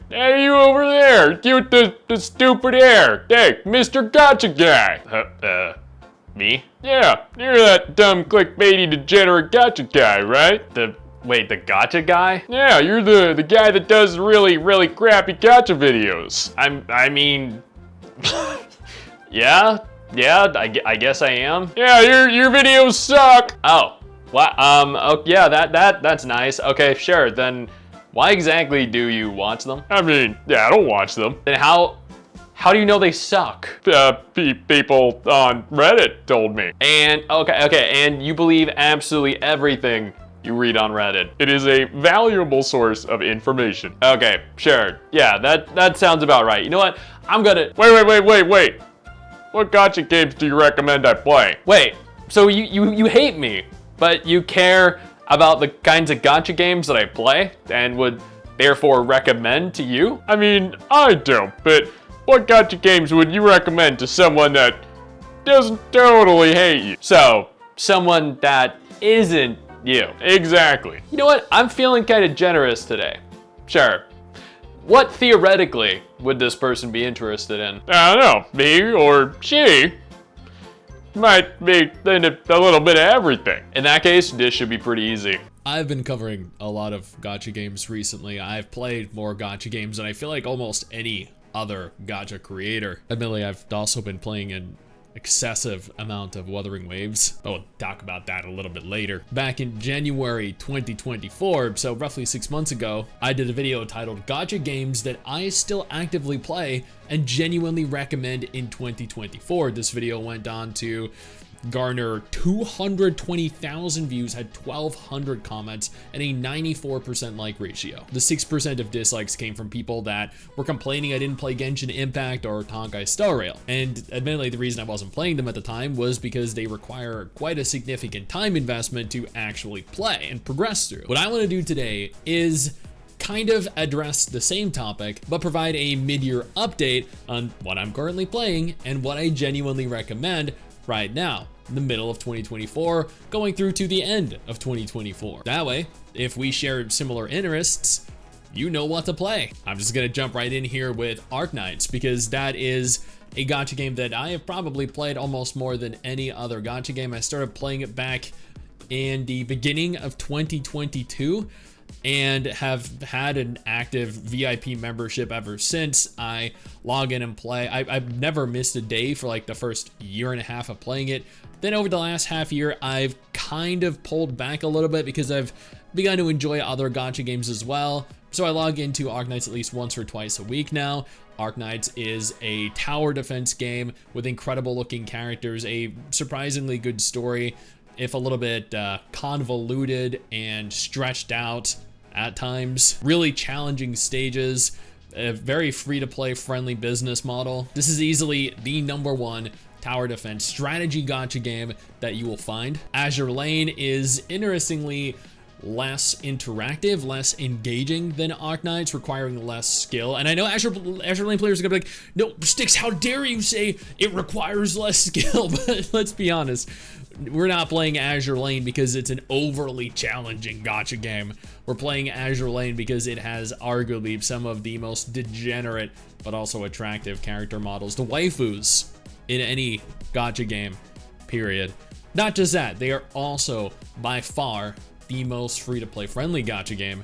Hey, you over there, you with the stupid hair. Hey, Mr. Gacha guy. Me? Yeah, you're that dumb clickbaity degenerate gacha guy, right? Wait, the gacha guy? Yeah, you're the guy that does really crappy gacha videos. I mean, yeah, I guess I am. Yeah, your videos suck. Oh, what? Oh, yeah, that's nice. Okay, sure. Then, why exactly do you watch them? I mean, yeah, I don't watch them. Then how do you know they suck? People on Reddit told me. And okay, and you believe absolutely everything you read on Reddit. It is a valuable source of information. Okay, sure. Yeah, that sounds about right. You know what? I'm gonna... Wait. What gacha games do you recommend I play? Wait, so you hate me, but you care about the kinds of gacha games that I play and would therefore recommend to you? I mean, I don't, but what gacha games would you recommend to someone that doesn't totally hate you? So, someone that isn't you. Exactly. You know what? I'm feeling kind of generous today. Sure. What theoretically would this person be interested in? I don't know, me or she might be into a little bit of everything. In that case, this should be pretty easy. I've been covering a lot of gacha games recently. I've played more gacha games than I feel like almost any other gacha creator. Admittedly, I've also been playing an excessive amount of Wethering Waves. I'll talk about that a little bit later. Back in January 2024, so roughly 6 months ago, I did a video titled Gacha Games That I Still Actively Play and Genuinely Recommend in 2024. This video went on to garner 220,000 views, had 1,200 comments, and a 94% like ratio. The 6% of dislikes came from people that were complaining I didn't play Genshin Impact or Honkai Star Rail. And admittedly, the reason I wasn't playing them at the time was because they require quite a significant time investment to actually play and progress through. What I want to do today is kind of address the same topic, but provide a mid-year update on what I'm currently playing and what I genuinely recommend right now, in the middle of 2024, going through to the end of 2024. That way, if we share similar interests, you know what to play. I'm just gonna jump right in here with Ark Knights, because that is a gacha game that I have probably played almost more than any other gacha game. I started playing it back in the beginning of 2022, and have had an active VIP membership ever since. I log in and play. I've never missed a day for like the first year and a half of playing it. Then over the last half year, I've kind of pulled back a little bit because I've begun to enjoy other gacha games as well. So I log into Ark Knights at least once or twice a week now. Ark Knights is a tower defense game with incredible looking characters, a surprisingly good story, if a little bit convoluted and stretched out at times. Really challenging stages, a very free-to-play friendly business model. This is easily the #1 tower defense strategy gacha game that you will find. Azure Lane is interestingly less interactive, less engaging than Ark Knights, requiring less skill. And I know Azure Lane players are gonna be like, no, Stix, how dare you say it requires less skill? But let's be honest, we're not playing Azure Lane because it's an overly challenging gacha game. We're playing Azure Lane because it has arguably some of the most degenerate but also attractive character models, the waifus in any gacha game, period. Not just that, they are also by far the most free-to-play friendly gacha game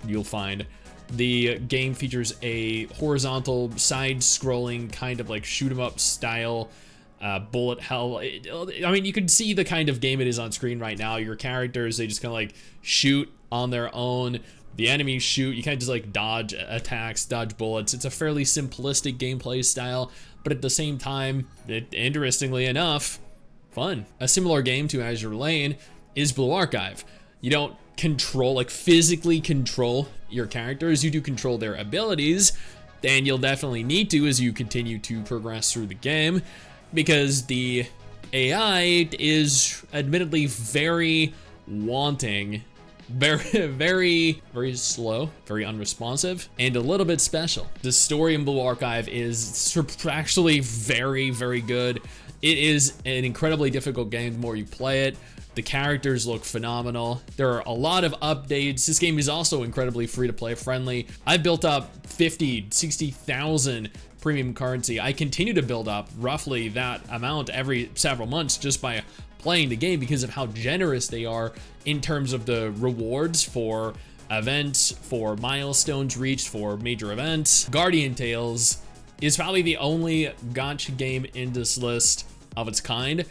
you'll find. The game features a horizontal side-scrolling kind of like shoot 'em up style bullet hell. I mean, you can see the kind of game it is on screen right now. Your characters, they just kind of like shoot on their own. The enemies shoot. You kind of just like dodge attacks, dodge bullets. It's a fairly simplistic gameplay style, but at the same time, interestingly enough, fun. A similar game to Azure Lane is Blue Archive. You don't control, like physically control your characters. You do control their abilities, and you'll definitely need to as you continue to progress through the game, because the AI is admittedly very wanting, very slow, very unresponsive, and a little bit special. The story in Blue Archive is actually very good. It is an incredibly difficult game the more you play it. The characters look phenomenal. There are a lot of updates. This game is also incredibly free-to-play friendly. I've built up 50, 60,000 premium currency. I continue to build up roughly that amount every several months just by playing the game because of how generous they are in terms of the rewards for events, for milestones reached, for major events. Guardian Tales is probably the only gacha game in this list of its kind.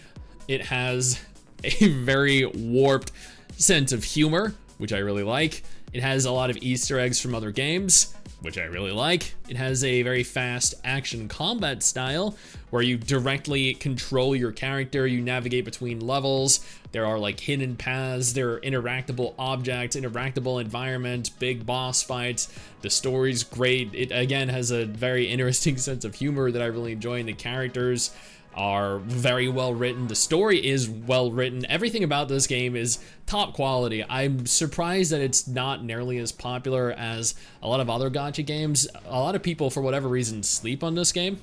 It has a very warped sense of humor, which I really like. It has a lot of Easter eggs from other games, which I really like. It has a very fast action combat style where you directly control your character, you navigate between levels. There are like hidden paths, there are interactable objects, interactable environments, big boss fights. The story's great. It again has a very interesting sense of humor that I really enjoy, and the characters are very well written. The story is well written. Everything about this game is top quality. I'm surprised that it's not nearly as popular as a lot of other gacha games. A lot of people, for whatever reason, sleep on this game.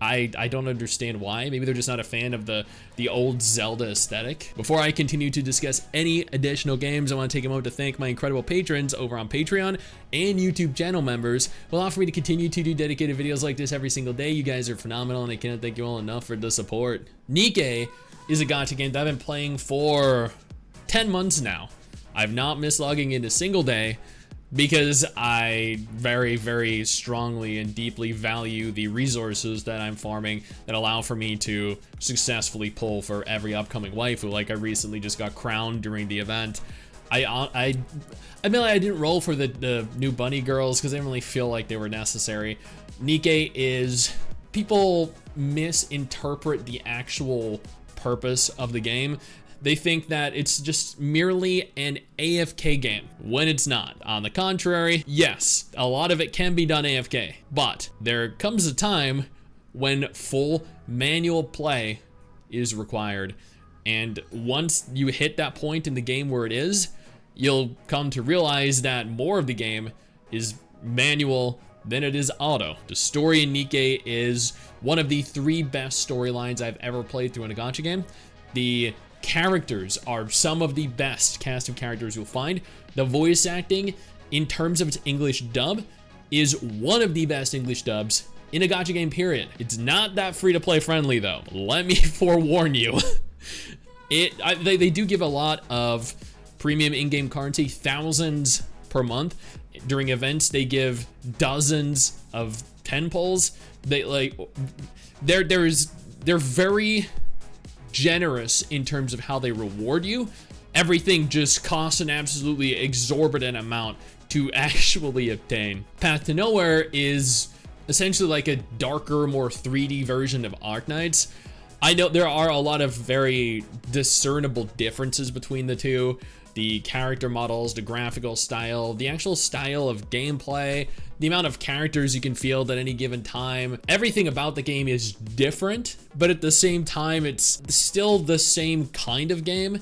I don't understand why. Maybe they're just not a fan of the old Zelda aesthetic. Before I continue to discuss any additional games, I want to take a moment to thank my incredible patrons over on Patreon and YouTube channel members who allow for me to continue to do dedicated videos like this every single day. You guys are phenomenal, and I cannot thank you all enough for the support. Nikke is a gacha game that I've been playing for 10 months now. I've not missed logging in a single day, because I very, very strongly and deeply value the resources that I'm farming that allow for me to successfully pull for every upcoming waifu. Like, I recently just got crowned during the event. I admit I didn't roll for the new bunny girls because I didn't really feel like they were necessary. Nikke is, people misinterpret the actual purpose of the game. They think that it's just merely an AFK game, when it's not. On the contrary, yes, a lot of it can be done AFK, but there comes a time when full manual play is required, and once you hit that point in the game where it is, you'll come to realize that more of the game is manual than it is auto. The story in Nikke is one of the 3 best storylines I've ever played through in a gacha game. The characters are some of the best cast of characters you'll find. The voice acting, in terms of its English dub, is one of the best English dubs in a gacha game, period. It's not that free-to-play friendly, though. Let me forewarn you. They do give a lot of premium in-game currency, thousands per month. During events, they give dozens of 10 pulls. They're very generous in terms of how they reward you. Everything just costs an absolutely exorbitant amount to actually obtain. Path to Nowhere is essentially like a darker, more 3D version of Ark Knights. I know there are a lot of very discernible differences between the two. The character models, the graphical style, the actual style of gameplay, the amount of characters you can field at any given time. Everything about the game is different, but at the same time, it's still the same kind of game.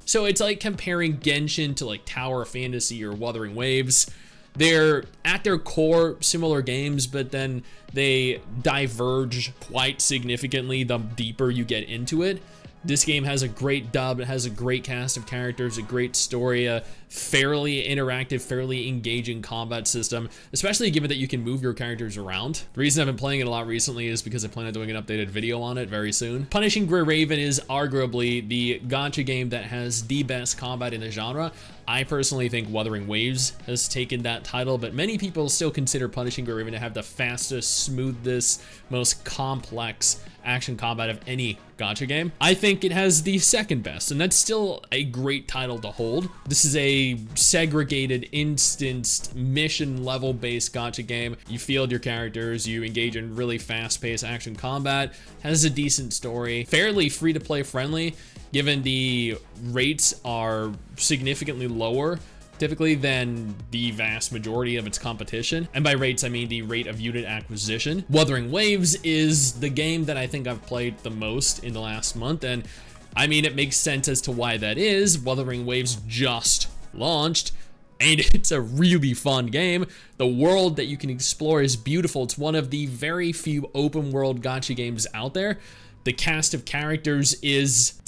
So it's like comparing Genshin to like Tower Fantasy or Wethering Waves. They're at their core similar games, but then they diverge quite significantly the deeper you get into it. This game has a great dub, it has a great cast of characters, a great story, a fairly interactive, fairly engaging combat system, especially given that you can move your characters around. The reason I've been playing it a lot recently is because I plan on doing an updated video on it very soon. Punishing Gray Raven is arguably the gacha game that has the best combat in the genre. I personally think Wethering Waves has taken that title, but many people still consider Punishing Gray Raven to have the fastest, smoothest, most complex action combat of any gacha game. I think it has the second best, and that's still a great title to hold. This is a segregated, instanced, mission level based gacha game. You field your characters, you engage in really fast-paced action combat, has a decent story, fairly free-to-play friendly, given the rates are significantly lower typically than the vast majority of its competition. And by rates, I mean the rate of unit acquisition. Wethering Waves is the game that I think I've played the most in the last month, and I mean, it makes sense as to why that is. Wethering Waves just launched, and it's a really fun game. The world that you can explore is beautiful. It's one of the very few open world gacha games out there. The cast of characters is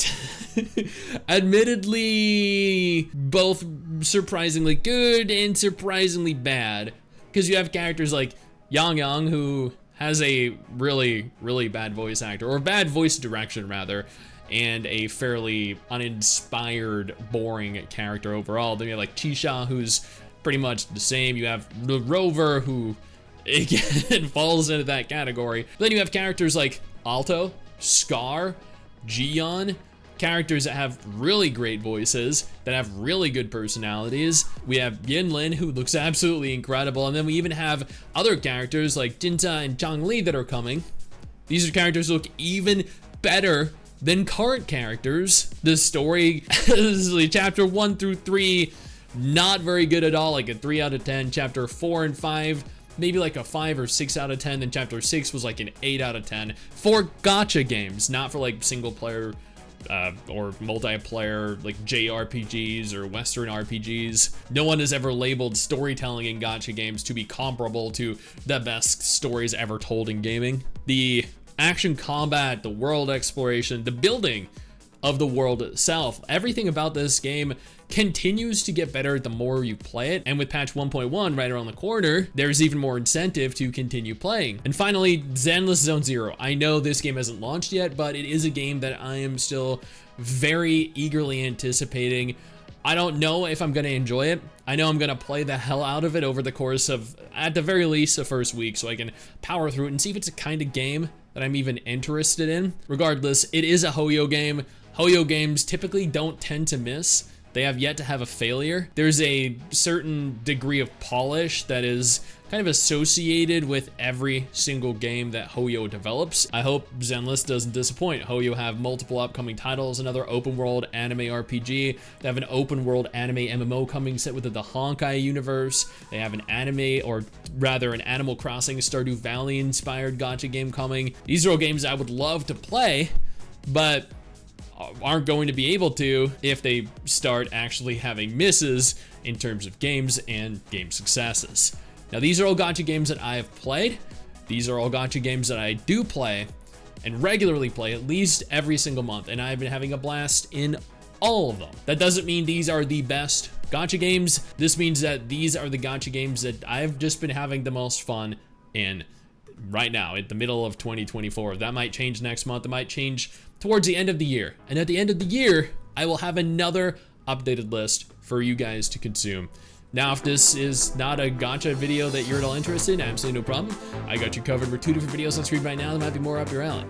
admittedly both surprisingly good and surprisingly bad. Because you have characters like Yang Yang, who has a really, really bad voice actor, or bad voice direction rather, and a fairly uninspired, boring character overall. Then you have like Tisha, who's pretty much the same. You have the Rover, who again falls into that category. But then you have characters like Alto, Scar, Gion, characters that have really great voices, that have really good personalities. We have Yinlin, who looks absolutely incredible, and then we even have other characters like Jinta and Zhangli that are coming. These are characters who look even better than current characters. The story, chapter 1 through 3, not very good at all, like a 3 out of 10. Chapter 4 and 5, maybe like a 5 or 6 out of 10. Then chapter 6 was like an 8 out of 10 for gacha games, not for like single player or multiplayer like JRPGs or Western RPGs. No one has ever labeled storytelling in gacha games to be comparable to the best stories ever told in gaming. The action combat, the world exploration, the building of the world itself, everything about this game continues to get better the more you play it. And with patch 1.1 right around the corner, there's even more incentive to continue playing. And finally, Zenless Zone Zero. I know this game hasn't launched yet, but it is a game that I am still very eagerly anticipating. I don't know if I'm gonna enjoy it. I know I'm gonna play the hell out of it over the course of, at the very least, the first week, so I can power through it and see if it's a kind of game that I'm even interested in. Regardless, it is a Hoyo game. Hoyo games typically don't tend to miss. They have yet to have a failure. There's a certain degree of polish that is kind of associated with every single game that Hoyo develops. I hope Zenless doesn't disappoint. Hoyo have multiple upcoming titles, another open world anime RPG. They have an open world anime MMO coming set within the Honkai universe. They have an anime, or rather an Animal Crossing Stardew Valley inspired gacha game coming. These are all games I would love to play, but aren't going to be able to if they start actually having misses in terms of games and game successes. Now, these are all gacha games that I have played. These are all gacha games that I do play and regularly play at least every single month, and I've been having a blast in all of them. That doesn't mean these are the best gacha games. This means that these are the gacha games that I've just been having the most fun in right now, at the middle of 2024. That might change next month. It might change towards the end of the year. And at the end of the year, I will have another updated list for you guys to consume. Now, if this is not a gacha video that you're at all interested in, absolutely no problem. I got you covered with 2 different videos on screen right now that might be more up your alley.